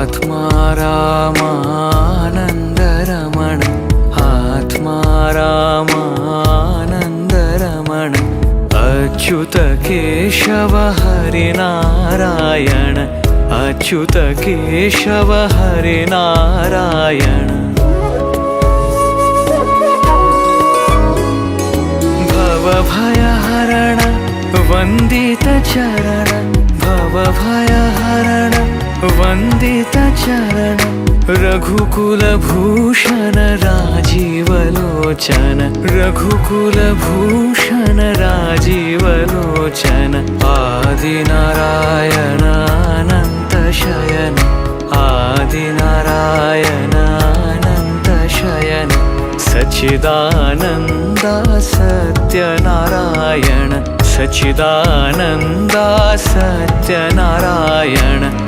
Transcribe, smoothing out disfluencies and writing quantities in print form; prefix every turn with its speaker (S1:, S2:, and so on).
S1: आत्मा रामानन्दरमण आत्मा रामानन्दरमण अच्युत केशव हरिनारायण अच्युत केशव हरिनारायण भवभयहरण वन्दित चरण भवभयहरण वन्दित चरण रघुकुलभूषण राजीवलोचन रघुकुलभूषण राजीवलोचन आदिनारायण अनंत शयन आदिनारायण अनंत शयन सच्चिदानन्दा सत्यनारायण सच्चिदानन्दा सत्यनारायण